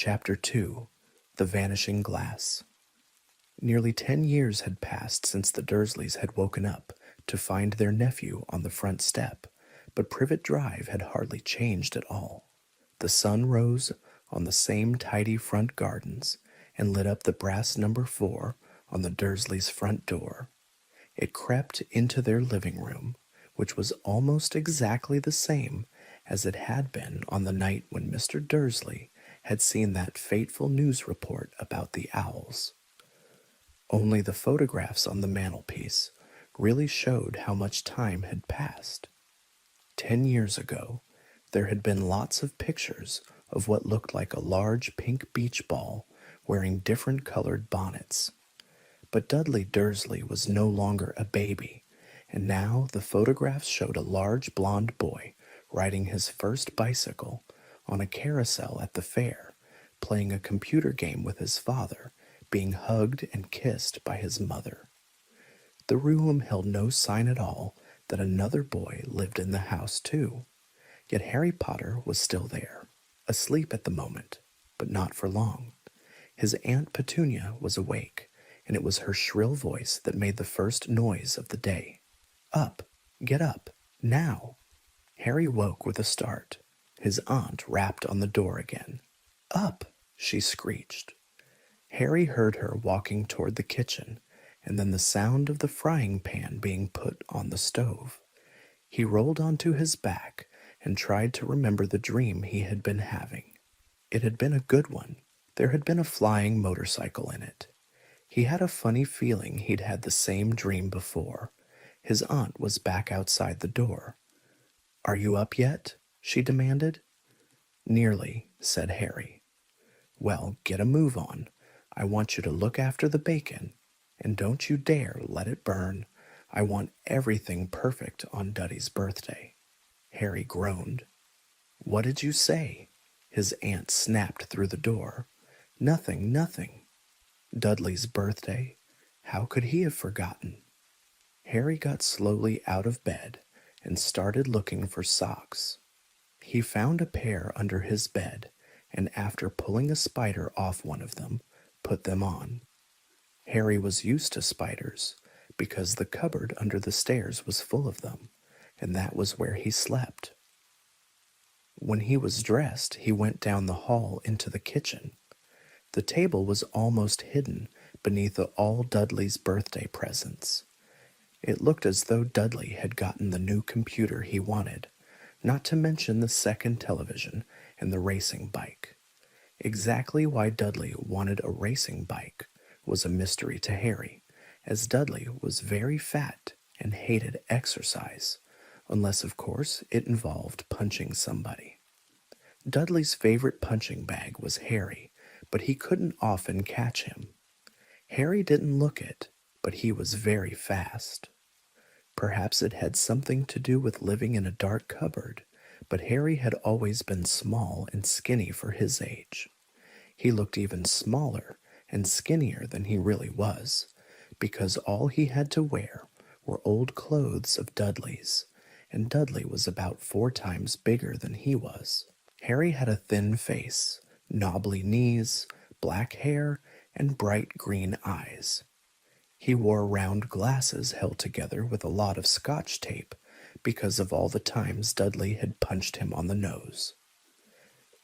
Chapter 2 The Vanishing Glass. Nearly 10 years had passed since the Dursleys had woken up to find their nephew on the front step, but Privet Drive had hardly changed at all. The sun rose on the same tidy front gardens and lit up the brass number 4 on the Dursleys' front door. It crept into their living room, which was almost exactly the same as it had been on the night when Mr. Dursley had seen that fateful news report about the owls. Only the photographs on the mantelpiece really showed how much time had passed. 10 years ago, there had been lots of pictures of what looked like a large pink beach ball wearing different colored bonnets. But Dudley Dursley was no longer a baby, and now the photographs showed a large blond boy riding his first bicycle on a carousel at the fair, playing a computer game with his father, being hugged and kissed by his mother. The room held no sign at all that another boy lived in the house too, yet Harry Potter was still there, asleep at the moment, but not for long. His Aunt Petunia was awake, and it was her shrill voice that made the first noise of the day. Up! Get up! Now! Harry woke with a start. His aunt rapped on the door again. Up! She screeched. Harry heard her walking toward the kitchen, and then the sound of the frying pan being put on the stove. He rolled onto his back and tried to remember the dream he had been having. It had been a good one. There had been a flying motorcycle in it. He had a funny feeling he'd had the same dream before. His aunt was back outside the door. "Are you up yet?" she demanded. "Nearly," said Harry. "Well, get a move on. I want you to look after the bacon, and don't you dare let it burn. I want everything perfect on Dudley's birthday." Harry groaned. "What did you say?" His aunt snapped through the door. "Nothing, nothing." Dudley's birthday? How could he have forgotten? Harry got slowly out of bed and started looking for socks. He found a pair under his bed, and after pulling a spider off one of them, put them on. Harry was used to spiders, because the cupboard under the stairs was full of them, and that was where he slept. When he was dressed, he went down the hall into the kitchen. The table was almost hidden beneath all Dudley's birthday presents. It looked as though Dudley had gotten the new computer he wanted, not to mention the second television and the racing bike. Exactly why Dudley wanted a racing bike was a mystery to Harry, as Dudley was very fat and hated exercise, unless of course it involved punching somebody. Dudley's favorite punching bag was Harry, but he couldn't often catch him. Harry didn't look it, but he was very fast. Perhaps it had something to do with living in a dark cupboard, but Harry had always been small and skinny for his age. He looked even smaller and skinnier than he really was, because all he had to wear were old clothes of Dudley's, and Dudley was about 4 times bigger than he was. Harry had a thin face, knobbly knees, black hair, and bright green eyes. He wore round glasses held together with a lot of Scotch tape because of all the times Dudley had punched him on the nose.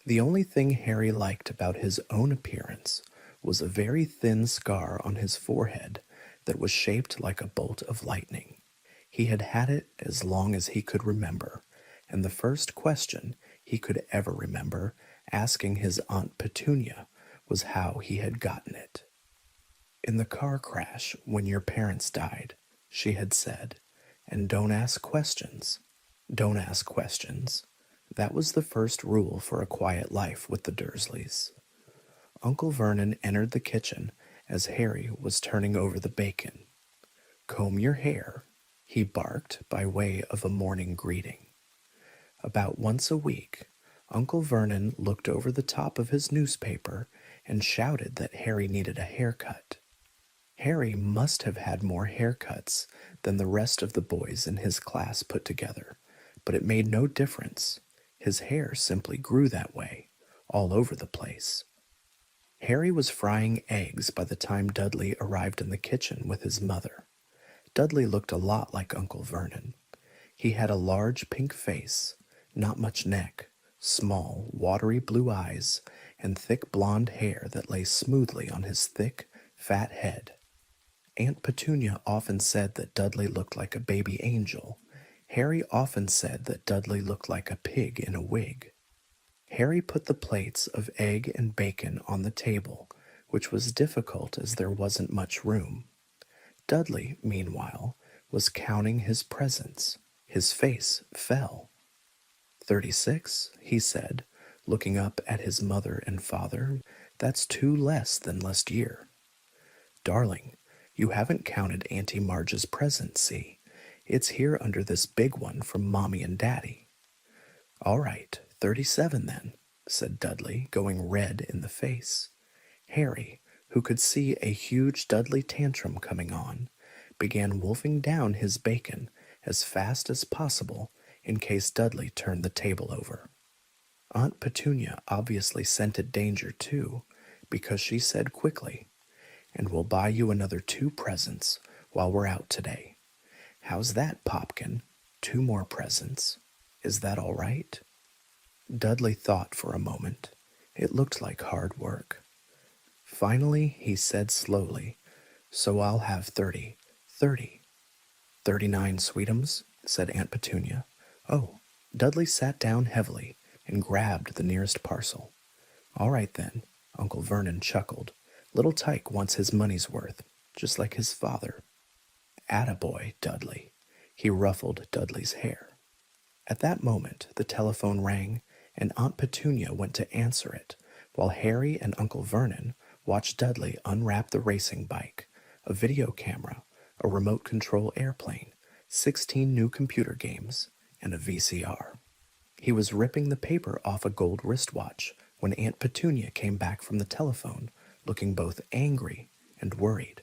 The only thing Harry liked about his own appearance was a very thin scar on his forehead that was shaped like a bolt of lightning. He had had it as long as he could remember, and the first question he could ever remember asking his Aunt Petunia was how he had gotten it. "In the car crash when your parents died," she had said, "and don't ask questions. Don't ask questions." That was the first rule for a quiet life with the Dursleys. Uncle Vernon entered the kitchen as Harry was turning over the bacon. "Comb your hair," he barked by way of a morning greeting. About once a week, Uncle Vernon looked over the top of his newspaper and shouted that Harry needed a haircut. Harry must have had more haircuts than the rest of the boys in his class put together, but it made no difference. His hair simply grew that way, all over the place. Harry was frying eggs by the time Dudley arrived in the kitchen with his mother. Dudley looked a lot like Uncle Vernon. He had a large pink face, not much neck, small, watery blue eyes, and thick blonde hair that lay smoothly on his thick, fat head. Aunt Petunia often said that Dudley looked like a baby angel. Harry often said that Dudley looked like a pig in a wig. Harry put the plates of egg and bacon on the table, which was difficult as there wasn't much room. Dudley, meanwhile, was counting his presents. His face fell. 36, he said, looking up at his mother and father. That's 2 less than last year. Darling, you haven't counted Auntie Marge's present, see? It's here under this big one from Mommy and Daddy. All right, 37 then, said Dudley, going red in the face. Harry, who could see a huge Dudley tantrum coming on, began wolfing down his bacon as fast as possible in case Dudley turned the table over. Aunt Petunia obviously scented danger too, because she said quickly, "And we'll buy you another 2 presents while we're out today. How's that, Popkin? 2 more presents. Is that all right?" Dudley thought for a moment. It looked like hard work. Finally, he said slowly, "So I'll have 30. 30. 39 sweetums," said Aunt Petunia. Oh, Dudley sat down heavily and grabbed the nearest parcel. "All right then," Uncle Vernon chuckled. "Little Tyke wants his money's worth, just like his father." "Attaboy, Dudley." He ruffled Dudley's hair. At that moment, the telephone rang, and Aunt Petunia went to answer it, while Harry and Uncle Vernon watched Dudley unwrap the racing bike, a video camera, a remote control airplane, 16 new computer games, and a VCR. He was ripping the paper off a gold wristwatch when Aunt Petunia came back from the telephone, looking both angry and worried.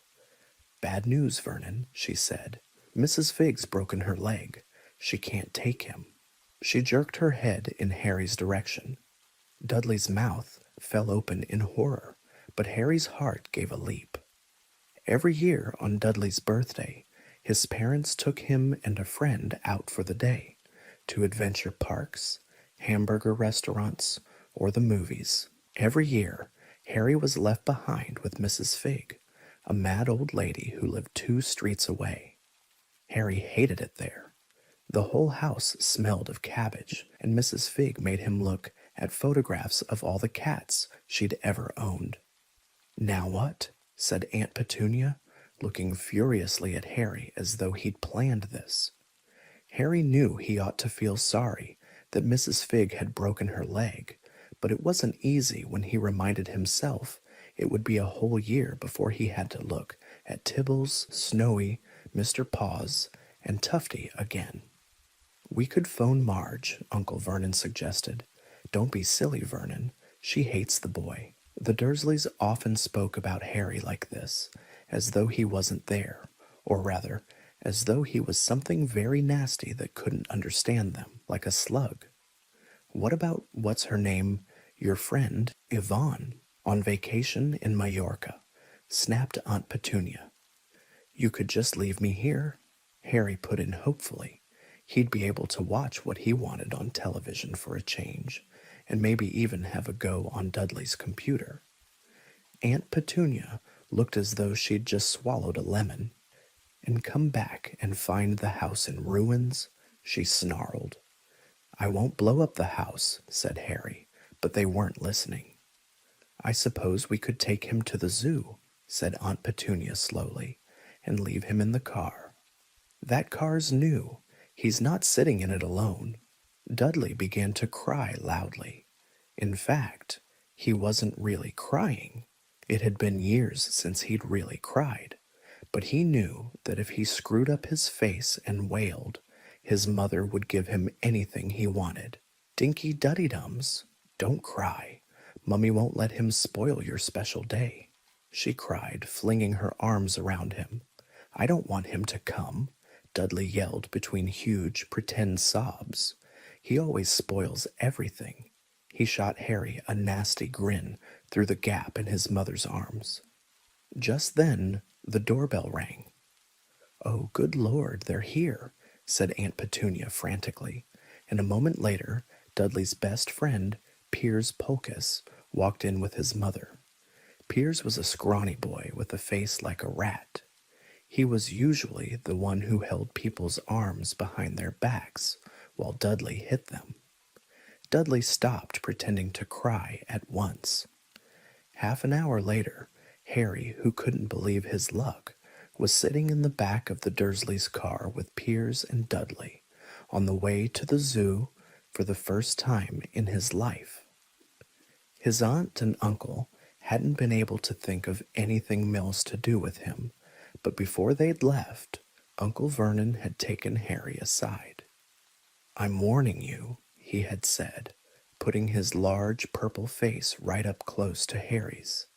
"Bad news, Vernon," she said. "Mrs. Figg's broken her leg. She can't take him." She jerked her head in Harry's direction. Dudley's mouth fell open in horror, but Harry's heart gave a leap. Every year on Dudley's birthday, his parents took him and a friend out for the day, to adventure parks, hamburger restaurants, or the movies. Every year, Harry was left behind with Mrs. Figg, a mad old lady who lived 2 streets away. Harry hated it there. The whole house smelled of cabbage, and Mrs. Figg made him look at photographs of all the cats she'd ever owned. "Now what?" said Aunt Petunia, looking furiously at Harry as though he'd planned this. Harry knew he ought to feel sorry that Mrs. Figg had broken her leg, but it wasn't easy when he reminded himself it would be a whole year before he had to look at Tibbles, Snowy, Mr. Paws, and Tufty again. "We could phone Marge," Uncle Vernon suggested. "Don't be silly, Vernon. She hates the boy." The Dursleys often spoke about Harry like this, as though he wasn't there, or rather, as though he was something very nasty that couldn't understand them, like a slug. "What about what's her name, your friend, Yvonne, on vacation in Majorca?" snapped Aunt Petunia. "You could just leave me here," Harry put in hopefully. He'd be able to watch what he wanted on television for a change, and maybe even have a go on Dudley's computer. Aunt Petunia looked as though she'd just swallowed a lemon. "And come back and find the house in ruins?" she snarled. "I won't blow up the house," said Harry, but they weren't listening. "I suppose we could take him to the zoo," said Aunt Petunia slowly, "and leave him in the car. That car's new. He's not sitting in it alone." Dudley began to cry loudly. In fact, he wasn't really crying. It had been years since he'd really cried, but he knew that if he screwed up his face and wailed, his mother would give him anything he wanted. "Dinky Duddydums, don't cry. Mummy won't let him spoil your special day," she cried, flinging her arms around him. "I don't want him to come," Dudley yelled between huge, pretend sobs. "He always spoils everything. He shot Harry a nasty grin through the gap in his mother's arms. Just then, the doorbell rang. "Oh, good Lord, they're here," said Aunt Petunia frantically, and a moment later, Dudley's best friend, Piers Polkiss, walked in with his mother. Piers was a scrawny boy with a face like a rat. He was usually the one who held people's arms behind their backs while Dudley hit them. Dudley stopped pretending to cry at once. Half an hour later, Harry, who couldn't believe his luck, was sitting in the back of the Dursleys' car with Piers and Dudley, on the way to the zoo for the first time in his life. His aunt and uncle hadn't been able to think of anything else to do with him, but before they'd left, Uncle Vernon had taken Harry aside. "I'm warning you," he had said, putting his large purple face right up close to Harry's.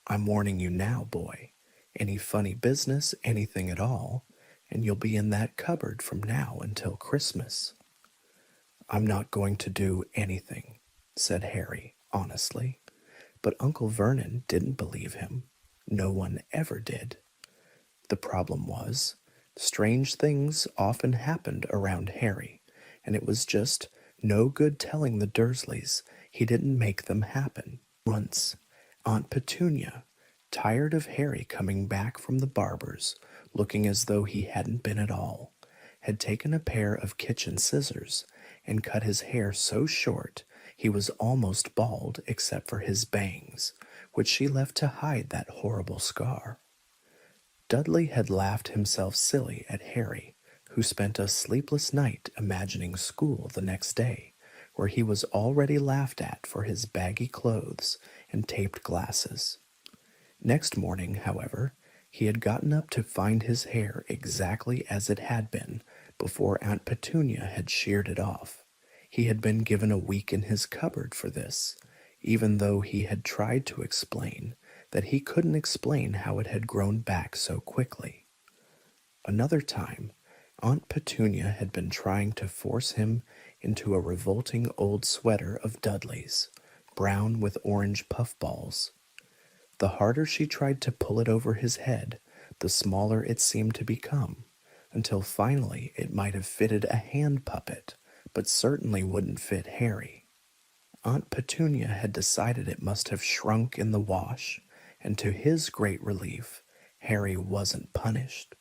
"I'm warning you now, boy. Any funny business, anything at all, and you'll be in that cupboard from now until Christmas." "I'm not going to do anything," said Harry, honestly. But Uncle Vernon didn't believe him. No one ever did. The problem was, strange things often happened around Harry, and it was just no good telling the Dursleys he didn't make them happen. Once, Aunt Petunia, tired of Harry coming back from the barber's, looking as though he hadn't been at all, had taken a pair of kitchen scissors and cut his hair so short he was almost bald except for his bangs, which she left to hide that horrible scar. Dudley had laughed himself silly at Harry, who spent a sleepless night imagining school the next day, where he was already laughed at for his baggy clothes and taped glasses. Next morning, however, he had gotten up to find his hair exactly as it had been before Aunt Petunia had sheared it off. He had been given a week in his cupboard for this, even though he had tried to explain that he couldn't explain how it had grown back so quickly. Another time, Aunt Petunia had been trying to force him into a revolting old sweater of Dudley's, brown with orange puffballs. The harder she tried to pull it over his head, the smaller it seemed to become, until finally it might have fitted a hand puppet, but certainly wouldn't fit Harry. Aunt Petunia had decided it must have shrunk in the wash, and to his great relief, Harry wasn't punished.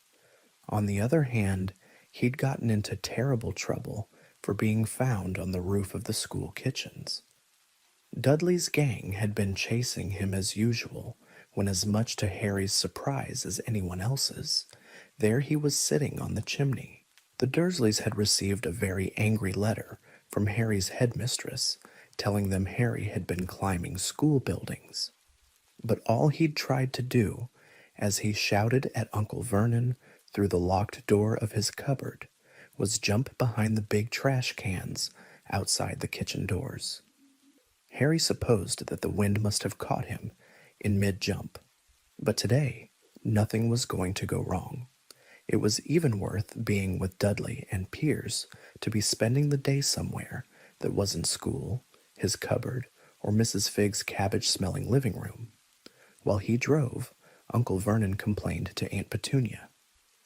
On the other hand, he'd gotten into terrible trouble for being found on the roof of the school kitchens. Dudley's gang had been chasing him as usual, when as much to Harry's surprise as anyone else's, there he was sitting on the chimney. The Dursleys had received a very angry letter from Harry's headmistress, telling them Harry had been climbing school buildings. But all he'd tried to do, as he shouted at Uncle Vernon through the locked door of his cupboard, was jump behind the big trash cans outside the kitchen doors. Harry supposed that the wind must have caught him in mid-jump, but today nothing was going to go wrong. It was even worth being with Dudley and Piers to be spending the day somewhere that wasn't school, his cupboard, or Mrs. Figg's cabbage-smelling living room. While he drove, Uncle Vernon complained to Aunt Petunia.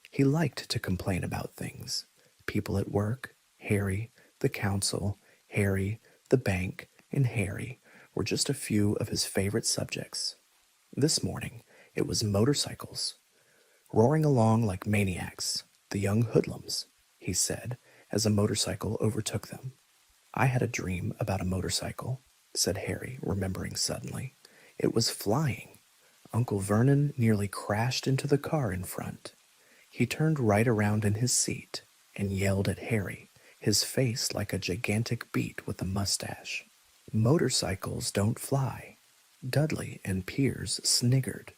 He liked to complain about things. People at work, Harry, the council, Harry, the bank, and Harry were just a few of his favorite subjects. This morning, it was motorcycles. "Roaring along like maniacs, the young hoodlums," he said, as a motorcycle overtook them. "I had a dream about a motorcycle," said Harry, remembering suddenly. "It was flying. Uncle Vernon nearly crashed into the car in front. He turned right around in his seat and yelled at Harry, his face like a gigantic beet with a mustache. Motorcycles don't fly." Dudley and Piers sniggered.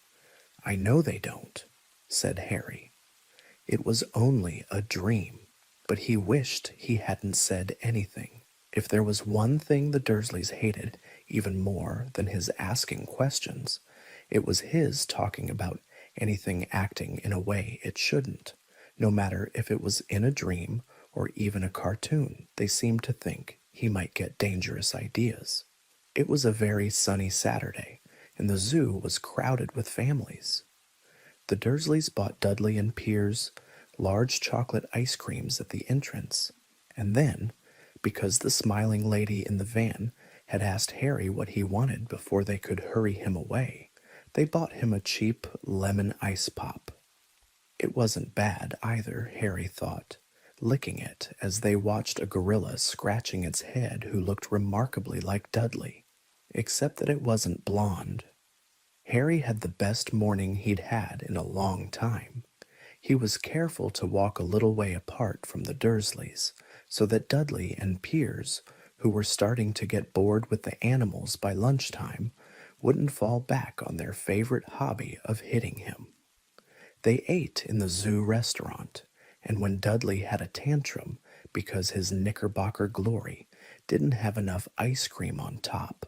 "I know they don't," said Harry. It was only a dream, but he wished he hadn't said anything. If there was one thing the Dursleys hated even more than his asking questions, it was his talking about anything acting in a way it shouldn't, no matter if it was in a dream or even a cartoon. They seemed to think he might get dangerous ideas. It was a very sunny Saturday, and the zoo was crowded with families. The Dursleys bought Dudley and Piers large chocolate ice creams at the entrance, and then, because the smiling lady in the van had asked Harry what he wanted before they could hurry him away, they bought him a cheap lemon ice pop. It wasn't bad either, Harry thought, licking it as they watched a gorilla scratching its head who looked remarkably like Dudley, except that it wasn't blonde. Harry had the best morning he'd had in a long time. He was careful to walk a little way apart from the Dursleys, so that Dudley and Piers, who were starting to get bored with the animals by lunchtime, wouldn't fall back on their favorite hobby of hitting him. They ate in the zoo restaurant, and when Dudley had a tantrum because his Knickerbocker glory didn't have enough ice cream on top,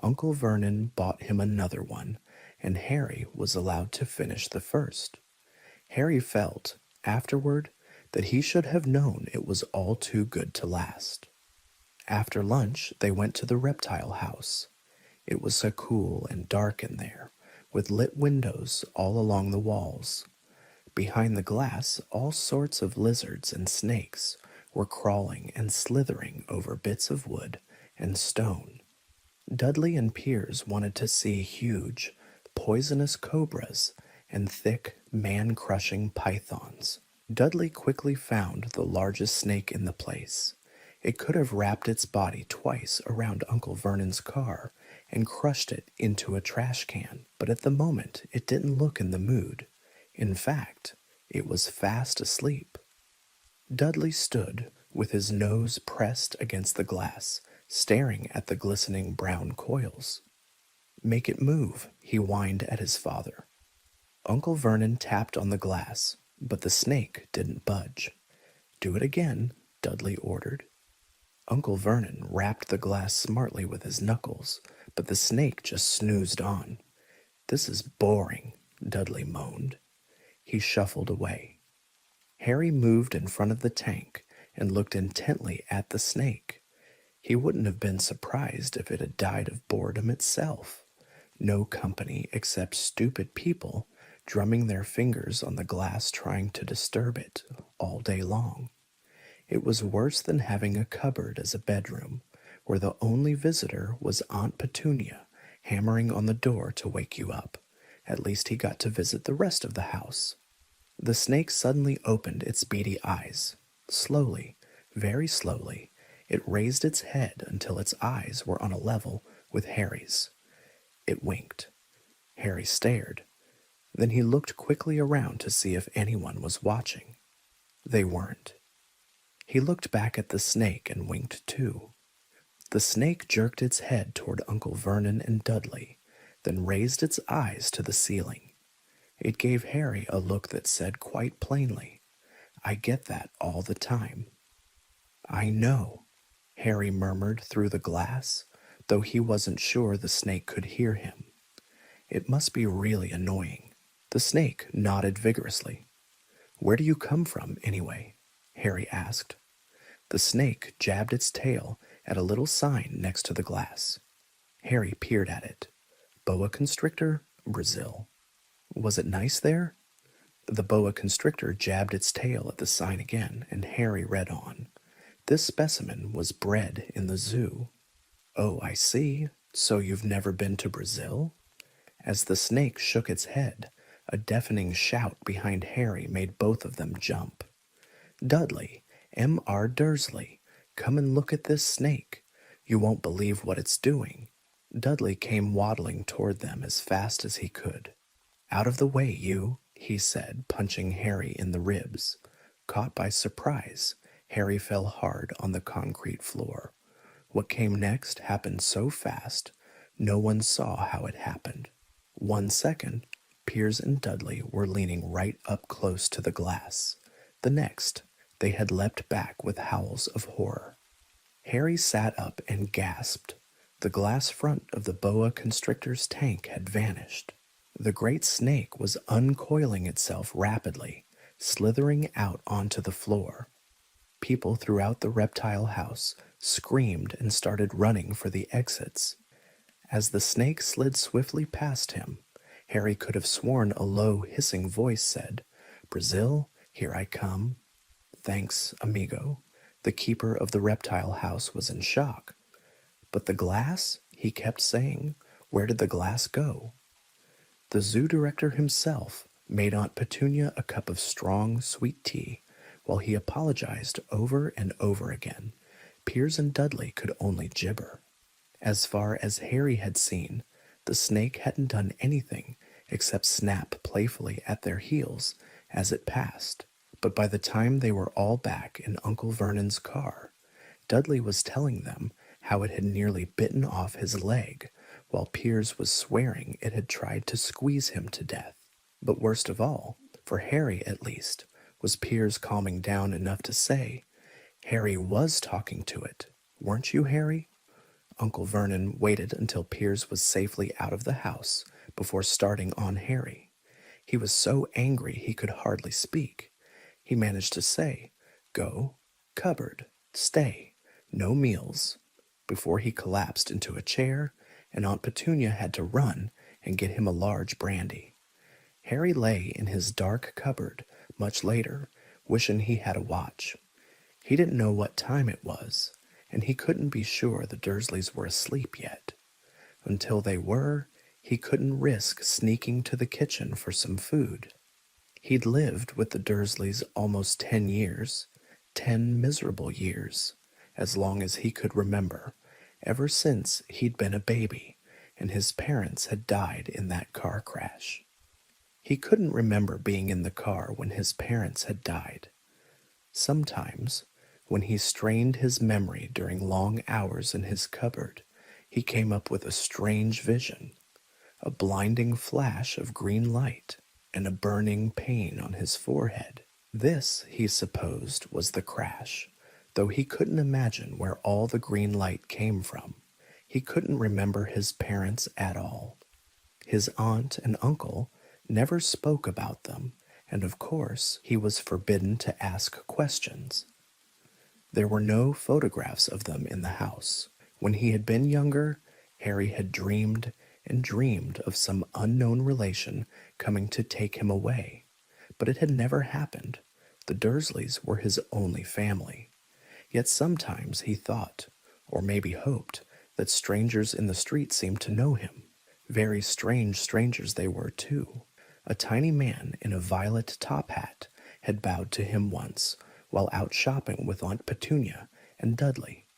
Uncle Vernon bought him another one, and Harry was allowed to finish the first. Harry felt, afterward, that he should have known it was all too good to last. After lunch, they went to the reptile house. It was so cool and dark in there, with lit windows all along the walls. Behind the glass, all sorts of lizards and snakes were crawling and slithering over bits of wood and stone. Dudley and Piers wanted to see huge, poisonous cobras and thick, man-crushing pythons. Dudley quickly found the largest snake in the place. It could have wrapped its body twice around Uncle Vernon's car and crushed it into a trash can, but at the moment it didn't look in the mood. In fact, it was fast asleep. Dudley stood with his nose pressed against the glass, staring at the glistening brown coils. "Make it move," he whined at his father. Uncle Vernon tapped on the glass, but the snake didn't budge. "Do it again," Dudley ordered. Uncle Vernon rapped the glass smartly with his knuckles, but the snake just snoozed on. "This is boring," Dudley moaned. He shuffled away. Harry moved in front of the tank and looked intently at the snake. He wouldn't have been surprised if it had died of boredom itself. No company except stupid people drumming their fingers on the glass trying to disturb it all day long. It was worse than having a cupboard as a bedroom, where the only visitor was Aunt Petunia hammering on the door to wake you up. At least he got to visit the rest of the house. The snake suddenly opened its beady eyes. Slowly, very slowly, it raised its head until its eyes were on a level with Harry's. It winked. Harry stared. Then he looked quickly around to see if anyone was watching. They weren't. He looked back at the snake and winked too. The snake jerked its head toward Uncle Vernon and Dudley, then raised its eyes to the ceiling. It gave Harry a look that said quite plainly, "I get that all the time." "I know," Harry murmured through the glass, though he wasn't sure the snake could hear him. "It must be really annoying." The snake nodded vigorously. "Where do you come from, anyway?" Harry asked. The snake jabbed its tail at a little sign next to the glass. Harry peered at it. "Boa constrictor, Brazil." "Was it nice there?" The boa constrictor jabbed its tail at the sign again, and Harry read on. This specimen was bred in the zoo. "Oh, I see. So you've never been to Brazil?" As the snake shook its head, a deafening shout behind Harry made both of them jump. "Dudley, M.R. Dursley, come and look at this snake. You won't believe what it's doing." Dudley came waddling toward them as fast as he could. "Out of the way, you," he said, punching Harry in the ribs. Caught by surprise, Harry fell hard on the concrete floor. What came next happened so fast, no one saw how it happened. 1 second, Piers and Dudley were leaning right up close to the glass. The next, they had leapt back with howls of horror. Harry sat up and gasped. The glass front of the boa constrictor's tank had vanished. The great snake was uncoiling itself rapidly, slithering out onto the floor. People throughout the reptile house screamed and started running for the exits. As the snake slid swiftly past him, Harry could have sworn a low, hissing voice said, "Brazil, here I come." "Thanks, amigo." The keeper of the reptile house was in shock. "But the glass?" he kept saying. "Where did the glass go?" The zoo director himself made Aunt Petunia a cup of strong, sweet tea, while he apologized over and over again. Piers and Dudley could only gibber. As far as Harry had seen, the snake hadn't done anything except snap playfully at their heels as it passed. But by the time they were all back in Uncle Vernon's car, Dudley was telling them how it had nearly bitten off his leg, while Piers was swearing it had tried to squeeze him to death. But worst of all, for Harry at least, was Piers calming down enough to say, "Harry was talking to it, weren't you, Harry?" Uncle Vernon waited until Piers was safely out of the house before starting on Harry. He was so angry he could hardly speak. He managed to say, "Go, cupboard, stay, no meals," before he collapsed into a chair, and Aunt Petunia had to run and get him a large brandy. Harry lay in his dark cupboard much later, wishing he had a watch. He didn't know what time it was, and he couldn't be sure the Dursleys were asleep yet. Until they were, he couldn't risk sneaking to the kitchen for some food. He'd lived with the Dursleys almost 10 years, 10 miserable years, as long as he could remember, ever since he'd been a baby and his parents had died in that car crash. He couldn't remember being in the car when his parents had died. Sometimes, when he strained his memory during long hours in his cupboard, he came up with a strange vision, a blinding flash of green light and a burning pain on his forehead. This, he supposed, was the crash, though he couldn't imagine where all the green light came from. He couldn't remember his parents at all. His aunt and uncle never spoke about them, and of course he was forbidden to ask questions. There were no photographs of them in the house. When he had been younger, Harry had dreamed and dreamed of some unknown relation coming to take him away, but it had never happened. The Dursleys were his only family. Yet sometimes he thought, or maybe hoped, that strangers in the street seemed to know him. Very strange strangers they were, too. A tiny man in a violet top hat had bowed to him once while out shopping with Aunt Petunia and Dudley.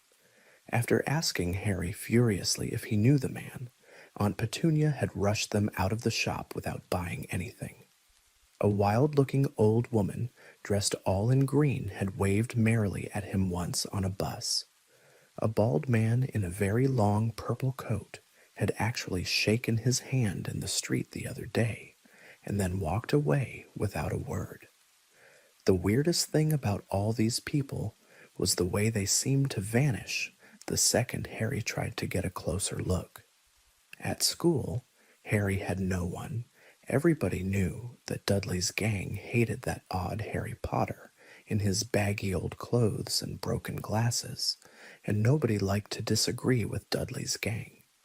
After asking Harry furiously if he knew the man, Aunt Petunia had rushed them out of the shop without buying anything. A wild-looking old woman, dressed all in green, had waved merrily at him once on a bus. A bald man in a very long purple coat had actually shaken his hand in the street the other day, and then walked away without a word. The weirdest thing about all these people was the way they seemed to vanish the second Harry tried to get a closer look. At school, Harry had no one. Everybody knew that Dudley's gang hated that odd Harry Potter in his baggy old clothes and broken glasses, and nobody liked to disagree with Dudley's gang.